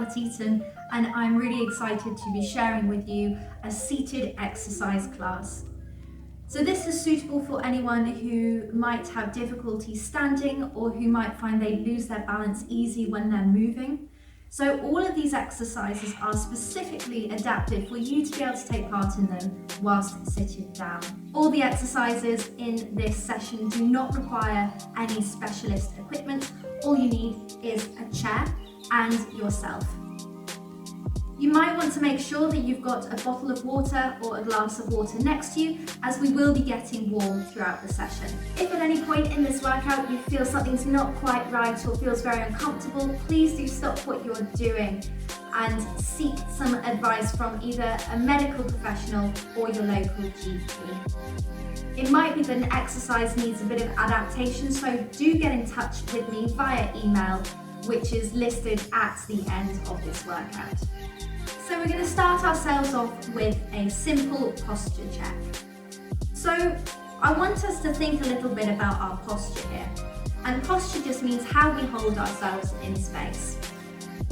Kaale and I'm really excited to be sharing with you a seated exercise class. So this is suitable for anyone who might have difficulty standing or who might find they lose their balance easy when they're moving. So all of these exercises are specifically adapted for you to be able to take part in them whilst sitting down. All the exercises in this session do not require any specialist equipment. All you need is a chair and yourself. You might want to make sure that you've got a bottle of water or a glass of water next to you, as we will be getting warm throughout the session. If at any point in this workout you feel something's not quite right or feels very uncomfortable, please do stop what you're doing and seek some advice from either a medical professional or your local GP. It might be that an exercise needs a bit of adaptation, so do get in touch with me via email, which is listed at the end of this workout. So we're going to start ourselves off with a simple posture check. So I want us to think a little bit about our posture here. And posture just means how we hold ourselves in space.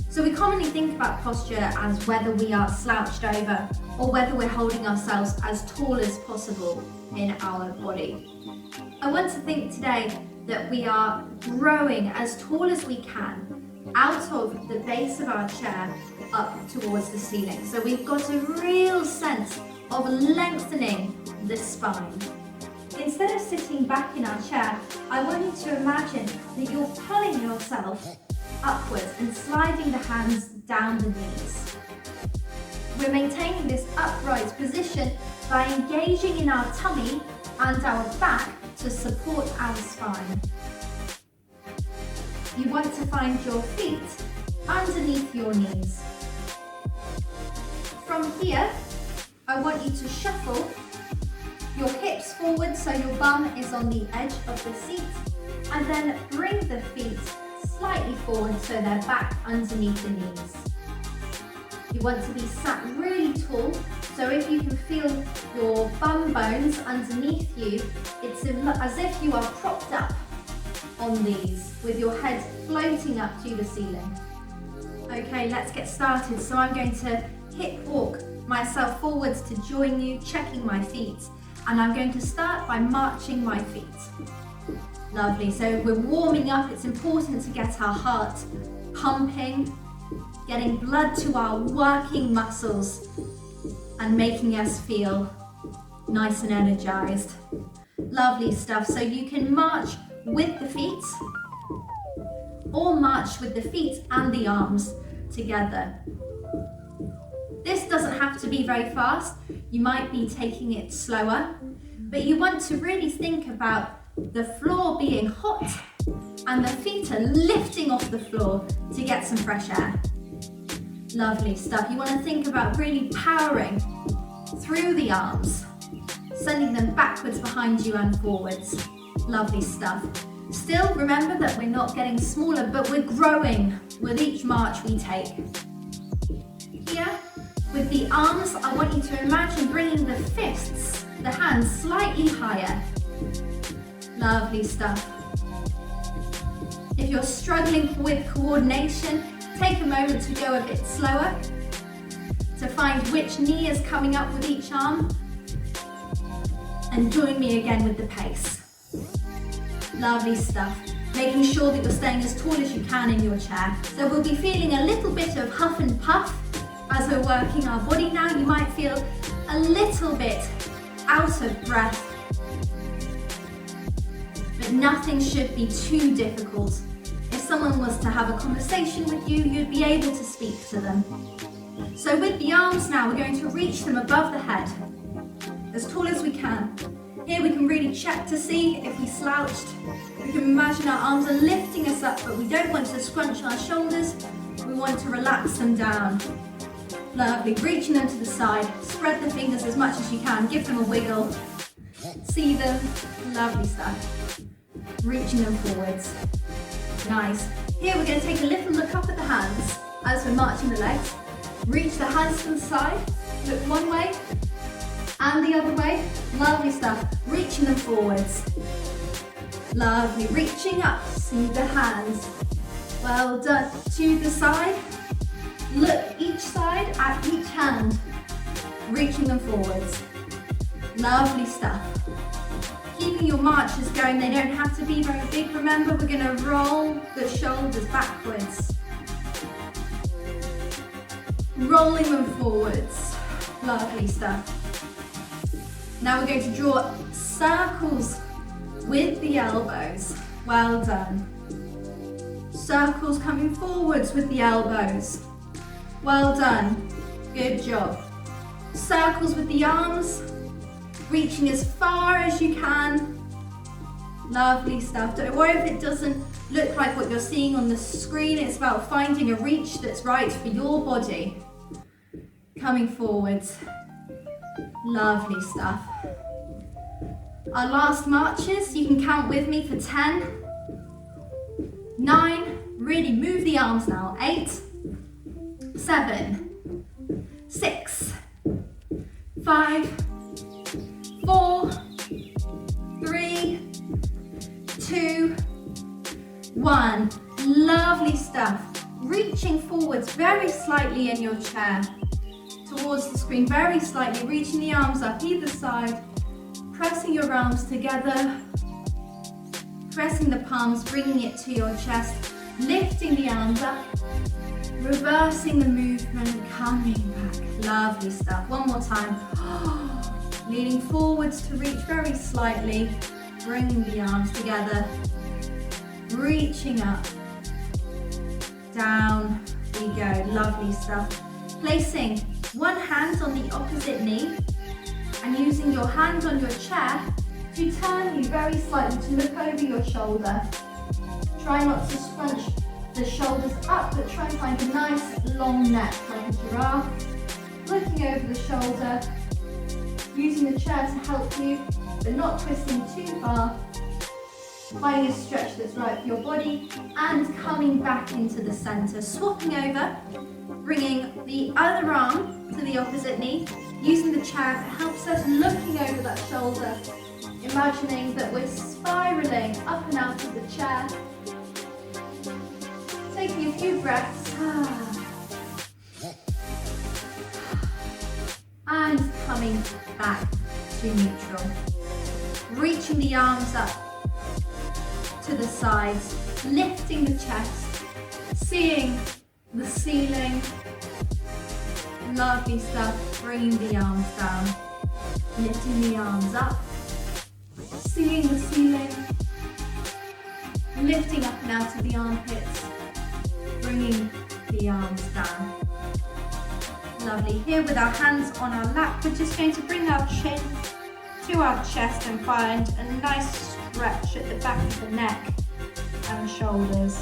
So we commonly think about posture as whether we are slouched over or whether we're holding ourselves as tall as possible in our body. I want to think today that we are growing as tall as we can out of the base of our chair up towards the ceiling. So we've got a real sense of lengthening the spine. Instead of sitting back in our chair, I want you to imagine that you're pulling yourself upwards and sliding the hands down the knees. We're maintaining this upright position by engaging in our tummy and our back to support our spine. You want to find your feet underneath your knees. From here, I want you to shuffle your hips forward so your bum is on the edge of the seat, and then bring the feet slightly forward so they're back underneath the knees. You want to be sat really tall, so if you can feel your bum bones underneath you, it's as if you are propped up on these with your head floating up to the ceiling. Okay, let's get started. So I'm going to hip walk myself forwards to join you, checking my feet, and I'm going to start by marching my feet. Lovely, so we're warming up. It's important to get our heart pumping, getting blood to our working muscles and making us feel nice and energized. Lovely stuff. So you can march with the feet or march with the feet and the arms together. This doesn't have to be very fast. You might be taking it slower, but you want to really think about the floor being hot and the feet are lifting off the floor to get some fresh air. Lovely stuff. You want to think about really powering through the arms, sending them backwards behind you and forwards. Lovely stuff. Still, remember that we're not getting smaller, but we're growing with each march we take. Here, with the arms, I want you to imagine bringing the fists, the hands slightly higher. Lovely stuff. If you're struggling with coordination, take a moment to go a bit slower, to find which knee is coming up with each arm, and join me again with the pace. Lovely stuff. Making sure that you're staying as tall as you can in your chair. So we'll be feeling a little bit of huff and puff as we're working our body now. You might feel a little bit out of breath, but nothing should be too difficult. If someone was to have a conversation with you, you'd be able to speak to them. So with the arms now, we're going to reach them above the head, as tall as we can. Here we can really check to see if we slouched. We can imagine our arms are lifting us up, but we don't want to scrunch our shoulders. We want to relax them down. Lovely, reaching them to the side. Spread the fingers as much as you can. Give them a wiggle. See them. Lovely stuff. Reaching them forwards. Nice. Here we're going to take a little look up at the hands as we're marching the legs. Reach the hands to the side. Look one way and the other way. Lovely stuff. Reaching them forwards. Lovely. Reaching up. See the hands. Well done. To the side. reaching them forwards. Lovely stuff. Keeping your marches going, they don't have to be very big. Remember, we're going to roll the shoulders backwards. Rolling them forwards. Lovely stuff. Now we're going to draw circles with the elbows. Well done. Circles coming forwards with the elbows. Well done. Good job. Circles with the arms, reaching as far as you can. Lovely stuff. Don't worry if it doesn't look like what you're seeing on the screen. It's about finding a reach that's right for your body. Coming forwards. Lovely stuff. Our last marches, you can count with me for 10, 9, really move the arms now, 8, 7, 6, 5, 4, 3, 2, 1. Lovely stuff. Reaching forwards very slightly in your chair towards the screen, very slightly, reaching the arms up either side, pressing your arms together, pressing the palms, bringing it to your chest, lifting the arms up, reversing the movement, coming back. Lovely stuff. One more time. Leaning forwards to reach very slightly, bringing the arms together, reaching up, down we go. Lovely stuff. Placing one hand on the opposite knee and using your hand on your chair to turn you very slightly to look over your shoulder. Try not to scrunch the shoulders up, but try and find a nice long neck like a giraffe. Looking over the shoulder, using the chair to help you, but not twisting too far. Finding a stretch that's right for your body and coming back into the center. Swapping over, bringing the other arm to the opposite knee, using the chair to help us looking over that shoulder, imagining that we're spiraling up and out of the chair. Taking a few breaths. And coming back to neutral. Reaching the arms up to the sides, lifting the chest, seeing the ceiling. Lovely stuff. Bringing the arms down, lifting the arms up, seeing the ceiling, lifting up and out of the armpits, bringing the arms down. Lovely. Here with our hands on our lap, we're just going to bring our chin to our chest and find a nice stretch at the back of the neck and shoulders.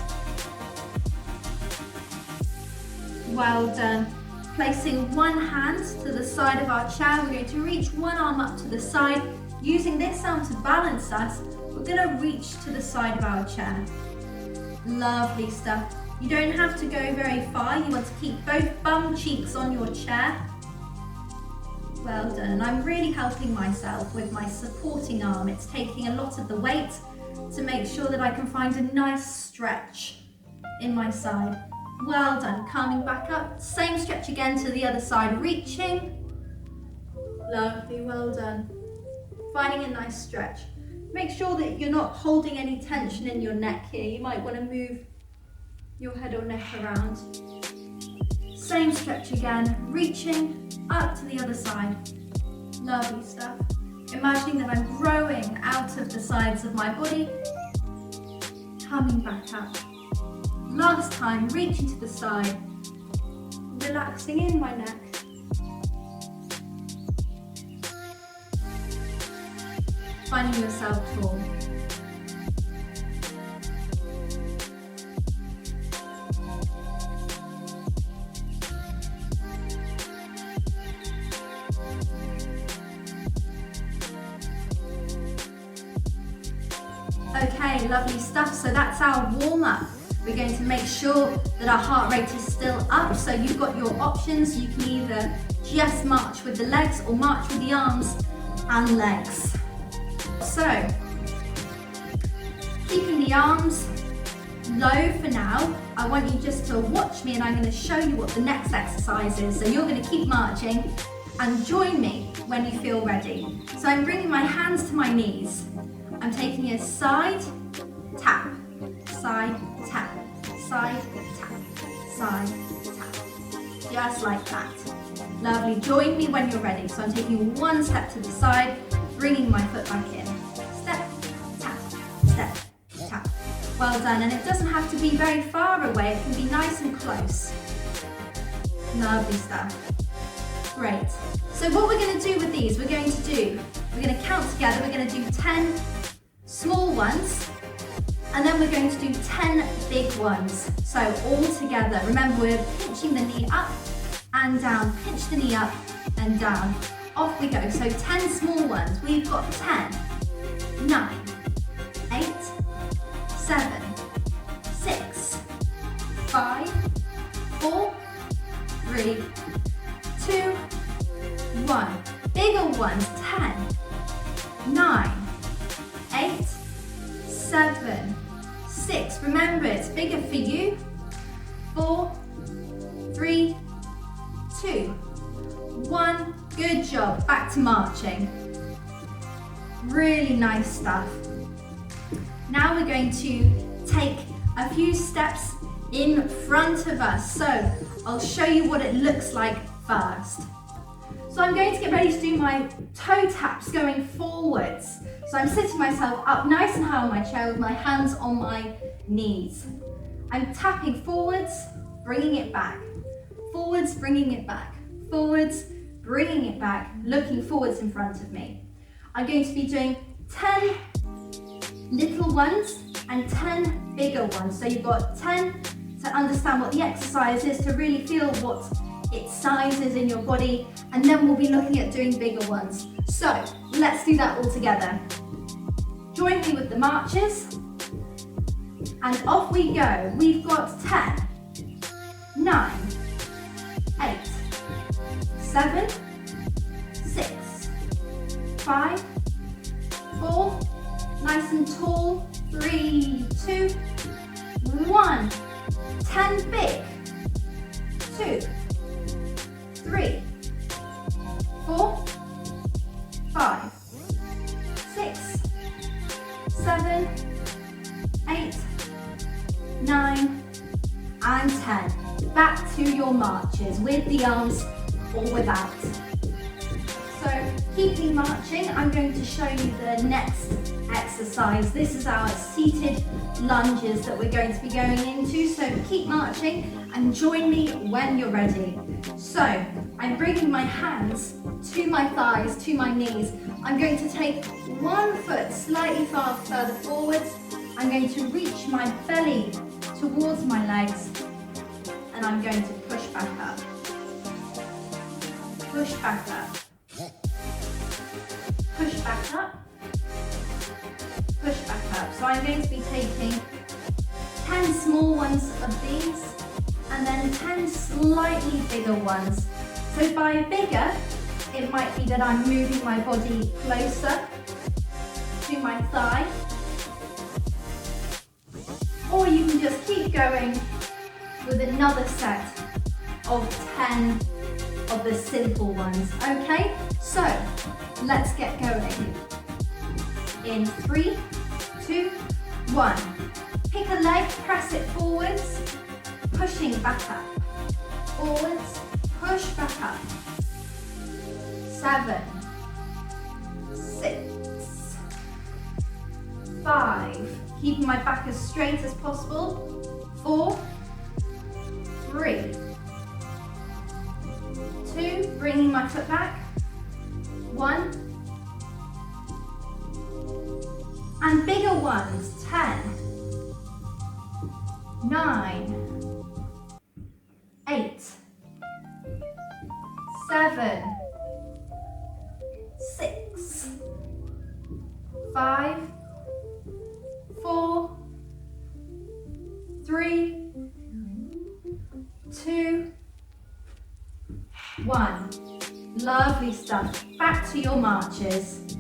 Well done. Placing one hand to the side of our chair, we're going to reach one arm up to the side. Using this arm to balance us, we're going to reach to the side of our chair. Lovely stuff. You don't have to go very far. You want to keep both bum cheeks on your chair. Well done. And I'm really helping myself with my supporting arm. It's taking a lot of the weight to make sure that I can find a nice stretch in my side. Well done. Coming back up. Same stretch again to the other side. Reaching. Lovely. Well done. Finding a nice stretch. Make sure that you're not holding any tension in your neck here. You might want to move your head or neck around. Same stretch again. Reaching up to the other side. Lovely stuff. Imagining that I'm growing out of the sides of my body. Coming back up. Last time, reaching to the side, relaxing in my neck. Finding yourself tall. Okay, lovely stuff. So that's our warm-up. We're going to make sure that our heart rate is still up. So you've got your options. You can either just march with the legs or march with the arms and legs. So, keeping the arms low for now, I want you just to watch me and I'm going to show you what the next exercise is. So you're going to keep marching and join me when you feel ready. So I'm bringing my hands to my knees. I'm taking a side, tap, side, tap, side, tap, side, tap. Just like that. Lovely. Join me when you're ready. So I'm taking one step to the side, bringing my foot back in. Step, tap, step, tap. Well done. And it doesn't have to be very far away. It can be nice and close. Lovely stuff. Great. So what we're going to do with these, we're going to count together. We're going to do 10 small ones, and then we're going to do 10 big ones. So all together, remember we're pinching the knee up and down, pinch the knee up and down. Off we go. So 10 small ones. We've got 10, 9, 8, 7, 6, 5, 4, 3, 2, 1. Bigger ones, 10, 9, 8, 7, 6. Remember, it's bigger for you. 4, 3, 2, 1. Good job. Back to marching. Really nice stuff. Now we're going to take a few steps in front of us. So I'll show you what it looks like first. So I'm going to get ready to do my toe taps going forwards. So I'm sitting myself up nice and high on my chair with my hands on my knees. I'm tapping forwards, bringing it back. Forwards, bringing it back. Forwards, bringing it back, looking forwards in front of me. I'm going to be doing 10 little ones and 10 bigger ones. So you've got 10 to understand what the exercise is, to really feel what its size is in your body, and then we'll be looking at doing bigger ones. So let's do that all together. Join me with the marches, and off we go. We've got 10, 9, 8, 7, 6, 5, 4, nice and tall, 3, 2, 1, 10 big, 2, 3, 4, 5, 6, 7, 8, 9, and 10. Back to your marches with the arms or without. So keeping marching, I'm going to show you the next exercise. This is our seated lunges that we're going to be going into. So keep marching and join me when you're ready. So I'm bringing my hands to my thighs, to my knees. I'm going to take one foot slightly further forwards. I'm going to reach my belly towards my legs, and I'm going to push back up. Push back up. Push back up. Push back up. So I'm going to be taking 10 small ones of these, and then 10 slightly bigger ones. So by bigger, it might be that I'm moving my body closer to my thigh, or you can just keep going with another set of 10 of the simple ones. Okay, so let's get going. In 3, 2, 1. Pick a leg, press it forwards, pushing back up. Forwards, push back up. 7, 6, 5. Keeping my back as straight as possible. 4, 3, 2, bringing my foot back. 1, and bigger ones. 10, 9, 8, 7, 6, 5, 4, 3, 2, 1. Lovely stuff. Back to your marches.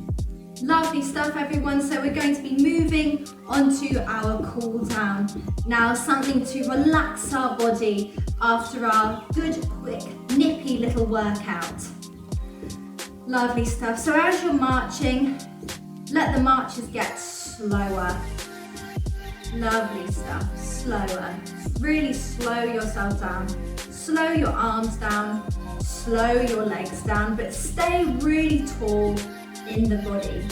Lovely stuff, everyone. So we're going to be moving onto our cool down. Now, something to relax our body after our good, quick, nippy little workout. Lovely stuff. So as you're marching, let the marches get slower. Lovely stuff, slower. Really slow yourself down. Slow your arms down, slow your legs down, but stay really tall in the body.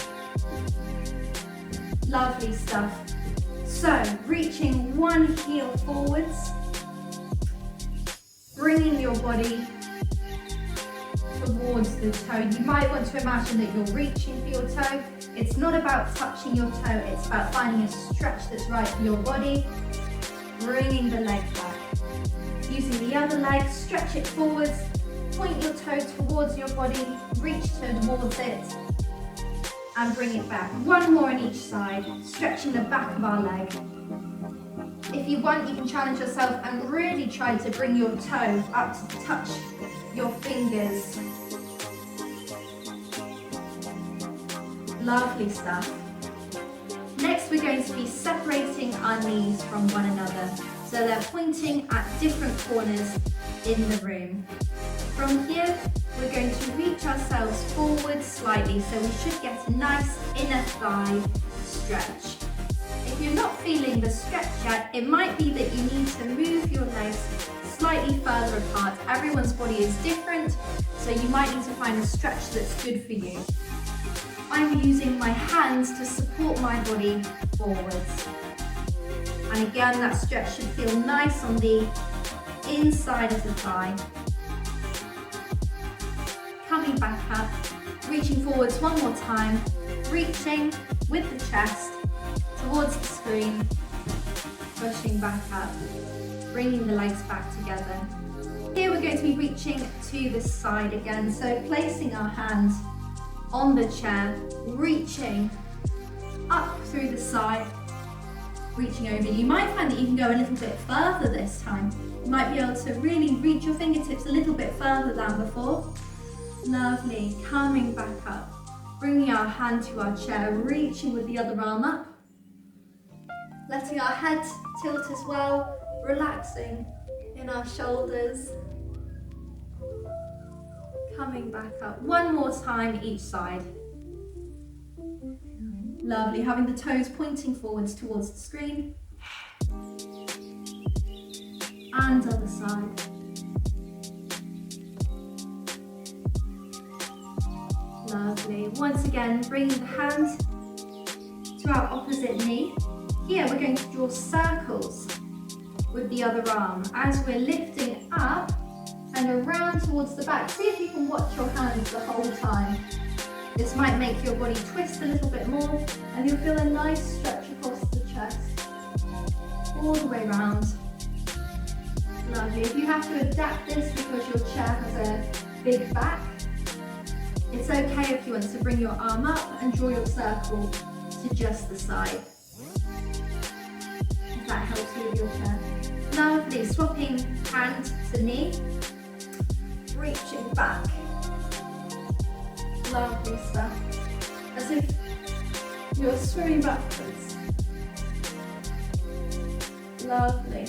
Lovely stuff. So, reaching one heel forwards, bringing your body towards the toe. You might want to imagine that you're reaching for your toe. It's not about touching your toe, it's about finding a stretch that's right for your body. Bringing the leg back. Using the other leg, stretch it forwards, point your toe towards your body, reach towards it, and bring it back. One more on each side, stretching the back of our leg. If you want, you can challenge yourself and really try to bring your toe up to touch your fingers. Lovely stuff. Next, we're going to be separating our knees from one another. So they're pointing at different corners in the room. From here, we're going to reach ourselves forward slightly, so we should get a nice inner thigh stretch. If you're not feeling the stretch yet, it might be that you need to move your legs slightly further apart. Everyone's body is different, so you might need to find a stretch that's good for you. I'm using my hands to support my body forwards. And again, that stretch should feel nice on the inside of the thigh. Coming back up, reaching forwards one more time, reaching with the chest towards the screen, pushing back up, bringing the legs back together. Here we're going to be reaching to the side again, so placing our hands on the chair, reaching up through the side, reaching over. You might find that you can go a little bit further this time. You might be able to really reach your fingertips a little bit further than before. Lovely, coming back up, bringing our hand to our chair, reaching with the other arm up, letting our head tilt as well, relaxing in our shoulders. Coming back up, one more time each side. Lovely, having the toes pointing forwards towards the screen. And other side. Lovely. Once again, bringing the hand to our opposite knee. Here we're going to draw circles with the other arm as we're lifting up and around towards the back. See if you can watch your hands the whole time. This might make your body twist a little bit more and you'll feel a nice stretch across the chest. All the way around. Lovely. If you have to adapt this because your chair has a big back, it's okay if you want to bring your arm up and draw your circle to just the side. If that helps you with your chair. Lovely. Swapping hand to knee. Reaching back. Lovely stuff. As if you're swimming backwards. Lovely.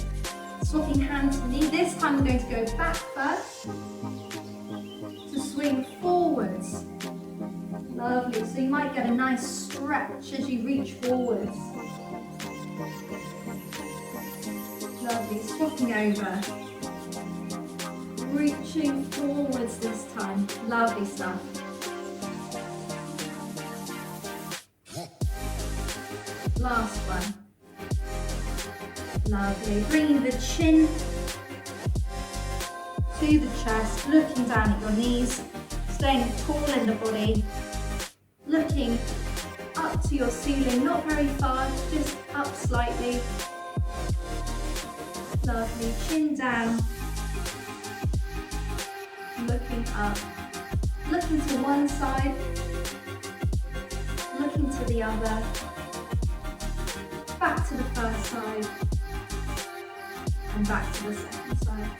Swapping hand to knee. This time we're going to go back first to swing forwards. Lovely. So you might get a nice stretch as you reach forwards. Lovely. Swapping over. Reaching forwards this time. Lovely stuff. Last one. Lovely. Bringing the chin to the chest, looking down at your knees, staying tall in the body, looking up to your ceiling, not very far, just up slightly. Lovely. Chin down. Looking up, looking to one side, looking to the other, back to the first side, and back to the second side.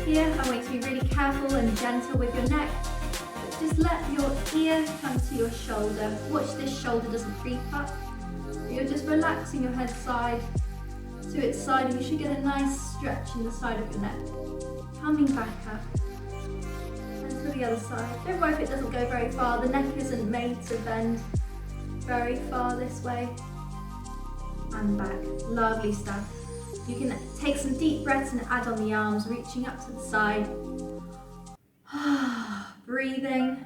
Here, I want you to be really careful and gentle with your neck, but just let your ear come to your shoulder. Watch this shoulder doesn't creep up. You're just relaxing your head side to its side, and you should get a nice stretch in the side of your neck. Coming back up. the other side. Don't worry if it doesn't go very far. The neck isn't made to bend very far this way. And back. Lovely stuff. You can take some deep breaths and add on the arms, reaching up to the side. Breathing.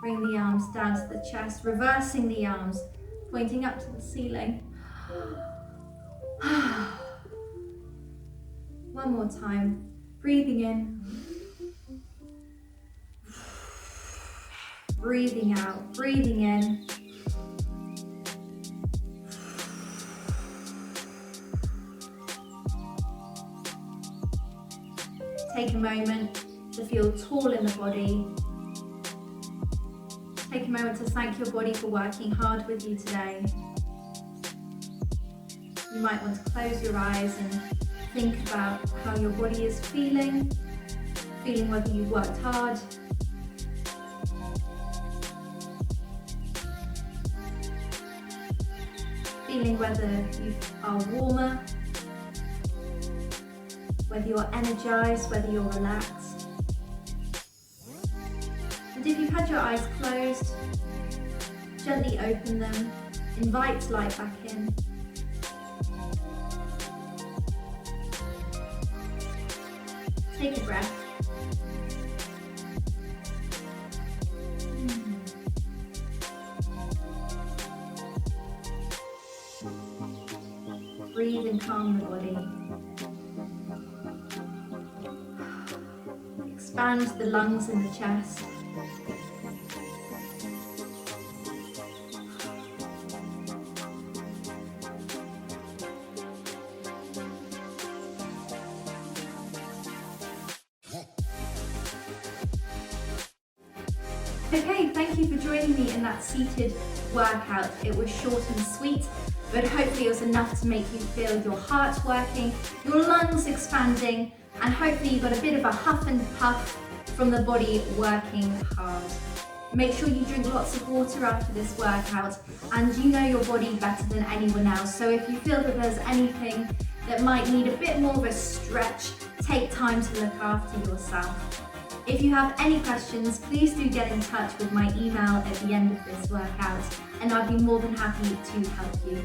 Bring the arms down to the chest, reversing the arms, pointing up to the ceiling. One more time. Breathing in. Breathing out. Breathing in. Take a moment to feel tall in the body. Take a moment to thank your body for working hard with you today. You might want to close your eyes and think about how your body is feeling whether you've worked hard. Feeling whether you are warmer, whether you're energized, whether you're relaxed. And if you've had your eyes closed, gently open them, invite light back in. Take a breath. Breathe and calm the body. Expand the lungs and the chest. Okay, thank you for joining me in that seated workout. It was short and sweet, but hopefully it was enough to make you feel your heart working, your lungs expanding, and hopefully you got a bit of a huff and puff from the body working hard. Make sure you drink lots of water after this workout, and you know your body better than anyone else. So if you feel that there's anything that might need a bit more of a stretch, take time to look after yourself. If you have any questions, please do get in touch with my email at the end of this workout, and I'd be more than happy to help you.